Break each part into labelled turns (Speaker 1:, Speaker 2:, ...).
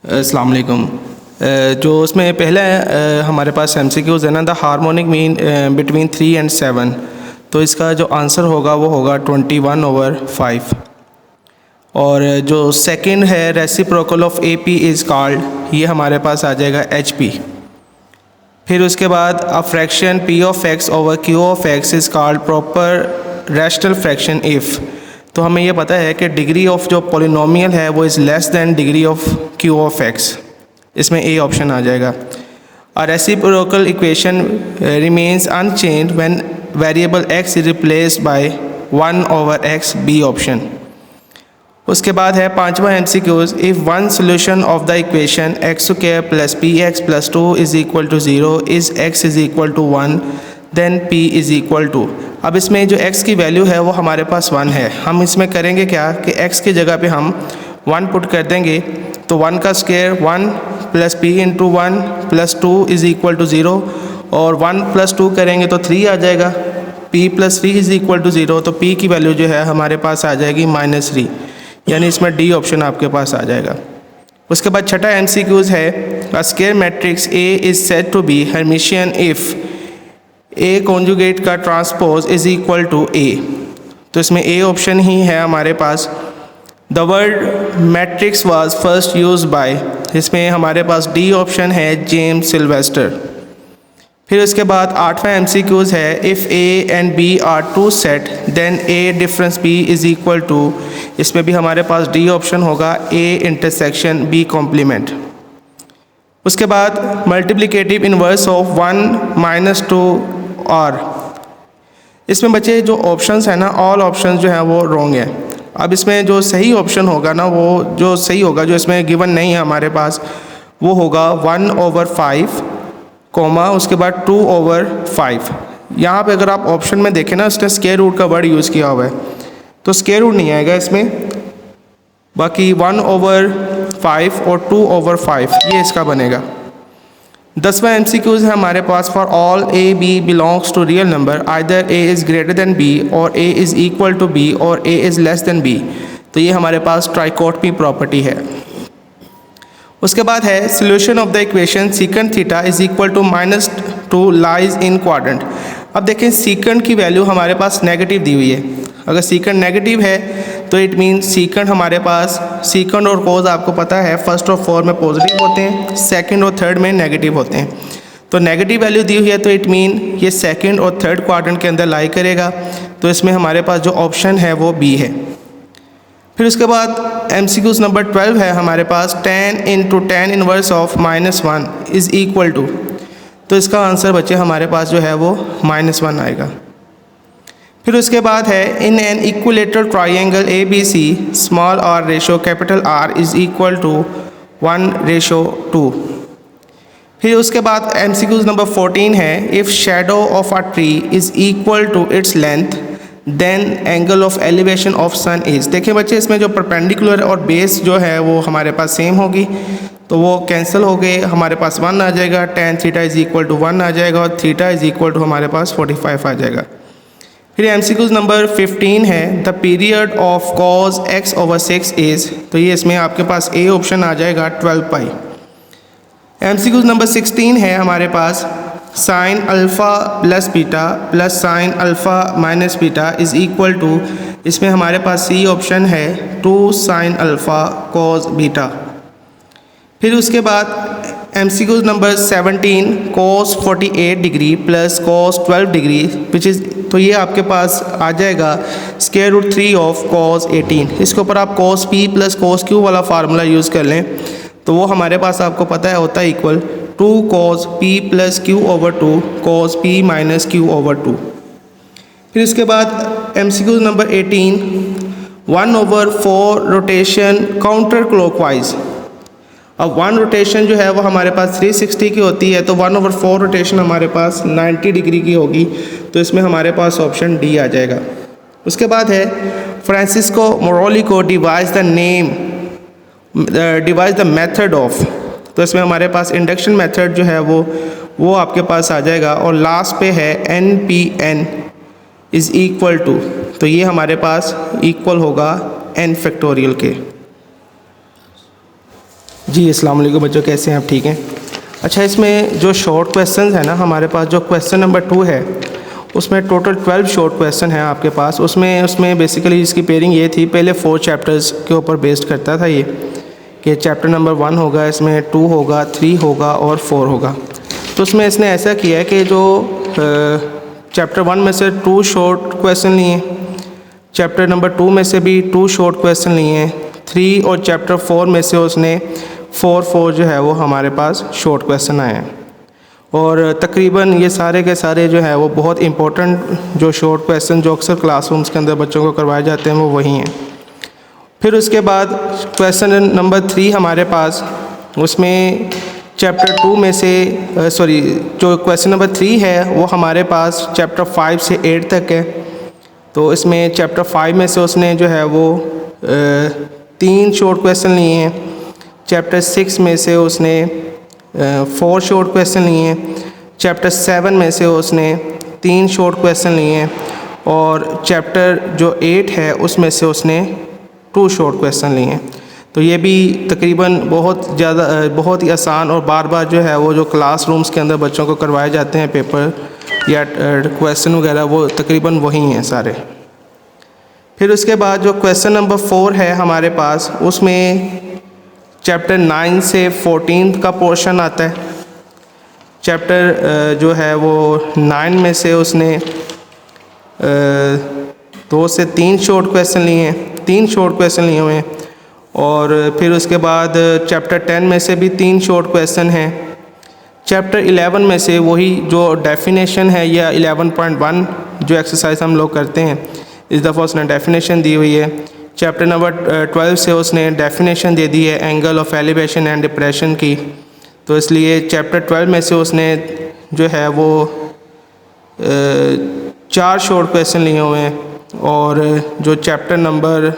Speaker 1: अस्सलाम वालेकुम। जो उसमें पहला है हमारे पास MCQs है ना, the harmonic mean between 3 and 7, तो इसका जो आंसर होगा वो होगा 21/5। और जो सेकंड है reciprocal of AP is called, ये हमारे पास आ जाएगा HP। फिर उसके बाद a fraction P of x over Q of x is called proper rational fraction if, तो हमें ये पता है कि डिग्री ऑफ जो पॉलिनोमियल है वो is less than degree of Q of x, इसमें A ऑप्शन आ जाएगा। A reciprocal equation remains unchanged when variable x is replaced by 1/x, B option. उसके बाद है पांचवा MCQs, if one solution of the equation x² plus px plus 2 is equal to 0 is x is equal to 1 then p is equal to. अब इसमें जो x की value है वो हमारे पास 1 है। हम इसमें करेंगे क्या कि x की जगह पे हम 1 पुट कर देंगे, तो 1 का square 1 plus p into 1 plus 2 is equal to 0, और 1 प्लस 2 करेंगे तो 3 आ जाएगा। p plus 3 is equal to 0, तो p की वैल्यू जो है हमारे पास आ जाएगी -3, यानी इसमें D ऑप्शन आपके पास आ जाएगा। उसके बाद छठा MCQs है, a square matrix A is said to be Hermitian if A conjugate का transpose is equal to A, तो इसमें A ऑप्शन ही है हमारे पास। The word matrix was first use by, इसमें हमारे पास D ऑप्शन है, जेम्स सिल्वेस्टर। फिर उसके बाद आठवां MCQs है, if A and B are two set then A difference B is equal to, इसमें भी हमारे पास D ऑप्शन होगा, A इंटरसेक्शन B कॉम्प्लीमेंट। उसके बाद मल्टीप्लिकेटिव इन्वर्स ऑफ 1 - 2 और, इसमें बच्चे जो ऑप्शंस हैं ना, ऑल ऑप्शंस जो हैं वो रॉन्ग है। अब इसमें जो सही ऑप्शन होगा ना, वो जो सही होगा, जो इसमें गिवन नहीं है हमारे पास, वो होगा 1/5 कोमा उसके बाद 2/5। यहाँ पे अगर आप ऑप्शन में देखें ना, उसने स्क्वायर रूट का वर्ड यूज़ किया हुआ है, तो स्क्वायर रूट नहीं आएगा इसमें, बाकी 1/5 और 2/5 ये इसका बनेगा। 10वां MCQs है हमारे पास, for all A B belongs to real number either A is greater than B और A is equal to B और A is less than B, तो ये हमारे पास ट्राइकोटमी प्रॉपर्टी है। उसके बाद है solution of the equation secant theta is equal to -2 lies in quadrant. अब देखें सीकेंट की वैल्यू हमारे पास नेगेटिव दी हुई है। अगर सीकेंट नेगेटिव है तो इट मीन सीकेंट हमारे पास, सीकेंट और कोज आपको पता है फर्स्ट और 4 में पॉजिटिव होते हैं, सेकंड और थर्ड में नेगेटिव होते हैं। तो नेगेटिव वैल्यू दी हुई है तो इट मीन ये सेकंड और थर्ड क्वाड्रेंट के अंदर लाई करेगा, तो इसमें हमारे पास जो ऑप्शन है वो B है। फिर उसके बाद MCQs नंबर 12 है हमारे पास, tan × tan inverse of -1 is equal to, तो इसका आंसर बच्चे हमारे पास जो है वो -1 आएगा। फिर उसके बाद है in an equilateral triangle ABC small r ratio capital R is equal to 1:2। फिर उसके बाद MCQs नंबर 14 है, if shadow of a tree is equal to its length then angle of elevation of sun is. देखिए बच्चे, इसमें जो perpendicular और base जो है वो हमारे पास सेम होगी, तो वो कैंसिल हो गए, हमारे पास 1 आ जाएगा, tan theta is equal to 1 आ जाएगा और थीटा इज़ इक्वल टू हमारे पास 45 आ जाएगा। फिर MCQs नंबर 15 है, the period of cos x/6 is, तो ये इसमें आपके पास A ऑप्शन आ जाएगा 12π। MCQs नंबर 16 है हमारे पास, sine alpha plus beta plus sine alpha minus beta is equal to, इसमें हमारे पास C ऑप्शन है 2 sin अल्फ़ा cos बीटा। फिर उसके बाद MCQs number 17, cos 48 degree plus cos 12 degree which is, तो ये आपके पास आ जाएगा √3 ऑफ cos 18। इसके ऊपर आप cos P plus cos Q वाला फार्मूला यूज़ कर लें, तो वो हमारे पास आपको पता है होता है equal 2 cos P plus Q/2 cos P minus Q/2। फिर उसके बाद MCQs number 18, 1/4 rotation counter clockwise. अब 1 रोटेशन जो है वो हमारे पास 360 की होती है, तो 1/4 रोटेशन हमारे पास 90 डिग्री की होगी, तो इसमें हमारे पास ऑप्शन D आ जाएगा। उसके बाद है फ्रांसिस्को मोरोली को डिवाइस द मेथड ऑफ, तो इसमें हमारे पास इंडक्शन मेथड जो है वो आपके पास आ जाएगा, और लास्ट पे है NPN इज़ इक्वल टू, तो ये हमारे पास इक्वल होगा n फैक्टोरियल के। जी अस्सलाम वालेकुम बच्चों, कैसे हैं आप? ठीक हैं। अच्छा, इसमें जो शॉर्ट क्वेश्चंस है ना हमारे पास, जो क्वेश्चन नंबर 2 है उसमें टोटल 12 शॉर्ट क्वेश्चन है आपके पास। उसमें बेसिकली इसकी पेयरिंग ये थी, पहले 4 चैप्टर्स के ऊपर बेस्ड करता था ये, कि चैप्टर नंबर 1 होगा, इसमें 2 होगा, 3 होगा और 4 होगा। तो उसमें इसने ऐसा किया है कि जो चैप्टर 1 में से 2 शॉर्ट क्वेश्चन लिए, चैप्टर नंबर 2 में से भी 2 शॉर्ट क्वेश्चन लिए, 3 और चैप्टर 4 में से उसने 4 जो है वो हमारे पास शॉर्ट क्वेश्चन आए हैं। और तकरीबन ये सारे के सारे जो है वो बहुत इंपॉर्टेंट जो शॉर्ट क्वेश्चन जो अक्सर क्लासरूम्स के अंदर बच्चों को करवाए जाते हैं वो वही हैं। फिर उसके बाद क्वेश्चन नंबर 3 हमारे पास, उसमें चैप्टर 2 में से जो क्वेश्चन नंबर 3 है वो हमारे पास चैप्टर 5 से 8 तक है। तो इसमें चैप्टर 5 में से उसने जो है वो 3 शॉर्ट क्वेश्चन लिए हैं। चैप्टर 6 में से उसने 4 शॉर्ट क्वेश्चन लिए हैं। चैप्टर 7 में से उसने 3 शॉर्ट क्वेश्चन लिए हैं। और चैप्टर जो 8 है उसमें से उसने 2 शॉर्ट क्वेश्चन लिए हैं। तो ये भी तकरीबन बहुत ही आसान और बार बार जो है वो जो क्लासरूम्स के अंदर बच्चों को करवाए जाते हैं पेपर या क्वेश्चन वगैरह, वो तकरीबन वही हैं सारे। फिर उसके बाद जो क्वेश्चन नंबर 4 है हमारे पास, उसमें चैप्टर 9 से 14 का पोर्शन आता है। चैप्टर जो है वो 9 में से उसने 2 से 3 शॉर्ट क्वेश्चन लिए हैं, 3 शॉर्ट क्वेश्चन लिए हुए हैं। और फिर उसके बाद चैप्टर 10 में से भी 3 शॉर्ट क्वेश्चन हैं। चैप्टर 11 में से वही जो डेफिनेशन है या 11.1 जो एक्सरसाइज हम लोग करते हैं, इस दफ़ा उसने डेफिनेशन दी हुई है। चैप्टर नंबर 12 से उसने डेफिनेशन दे दी है angle of elevation and depression की। तो इसलिए चैप्टर 12 में से उसने जो है वो 4 शॉर्ट क्वेश्चन लिए हुए हैं। और जो चैप्टर नंबर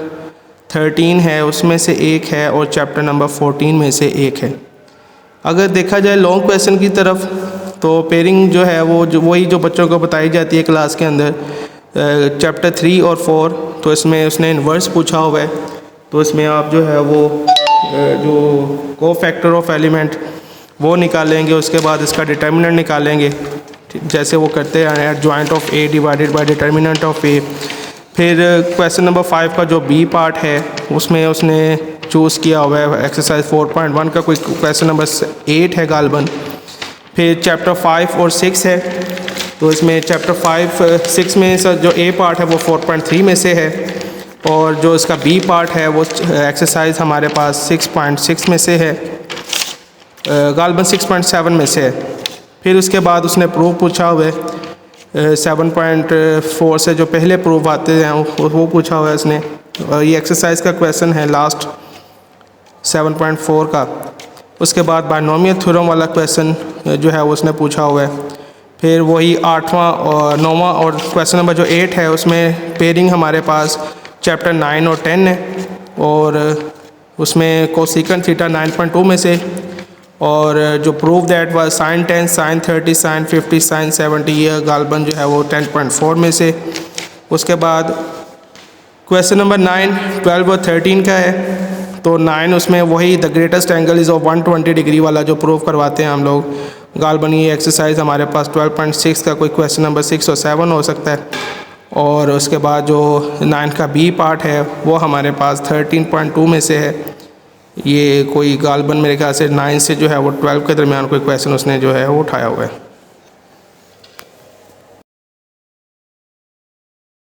Speaker 1: 13 है उसमें से 1 है और चैप्टर नंबर 14 में से 1 है। अगर देखा जाए लॉन्ग क्वेश्चन की तरफ, तो पेयरिंग जो है वो वही जो बच्चों को बताई जाती है क्लास के अंदर, चैप्टर 3 और 4। तो इसमें उसने इन्वर्स पूछा हुआ है। तो इसमें आप जो है वो जो कोफैक्टर ऑफ एलिमेंट वो निकालेंगे, उसके बाद इसका डिटर्मिनेंट निकालेंगे जैसे वो करते हैं adjoint of A divided by determinant of A. फिर क्वेश्चन नंबर 5 का जो बी पार्ट है उसमें उसने चूज़ किया हुआ है एक्सरसाइज 4.1 का कोई क्वेश्चन नंबर 8 है गालबन। फिर चैप्टर 5 और 6 है। तो इसमें चैप्टर 6 में जो ए पार्ट है वो 4.3 में से है, और जो इसका बी पार्ट है वो एक्सरसाइज हमारे पास 6.6 में से है, गालबन 6.7 में से है। फिर उसके बाद उसने प्रूफ पूछा हुआ है 7.4 से जो पहले प्रूफ आते हैं वो पूछा हुआ है इसने। और ये एक्सरसाइज का क्वेश्चन है लास्ट 7.4 का। उसके बाद बायनोमियल थ्योरम वाला क्वेश्चन जो है वो उसने पूछा हुआ है। फिर वही 8वां और 9वां और क्वेश्चन नंबर जो 8 है उसमें पेयरिंग हमारे पास चैप्टर 9 और 10 है। और उसमें कोसिकेंट थीटा 9.2 में से, और जो proof that was sine 10 sine 30 sine 50 sine 70, ये गालबन जो है वो 10.4 में से। उसके बाद क्वेश्चन नंबर 9, 12 और 13 का है। तो 9 उसमें वही the greatest angle is of 120 degree वाला जो प्रूफ करवाते हैं हम लोग, गालबन ये एक्सरसाइज हमारे पास 12.6 का कोई क्वेश्चन नंबर 6 और 7 हो सकता है। और उसके बाद जो 9 का बी पार्ट है वो हमारे पास 13.2 में से है। ये कोई गालबन मेरे ख्याल से 9 से जो है वो 12 के दरमियान कोई क्वेश्चन उसने जो है वो उठाया हुआ है।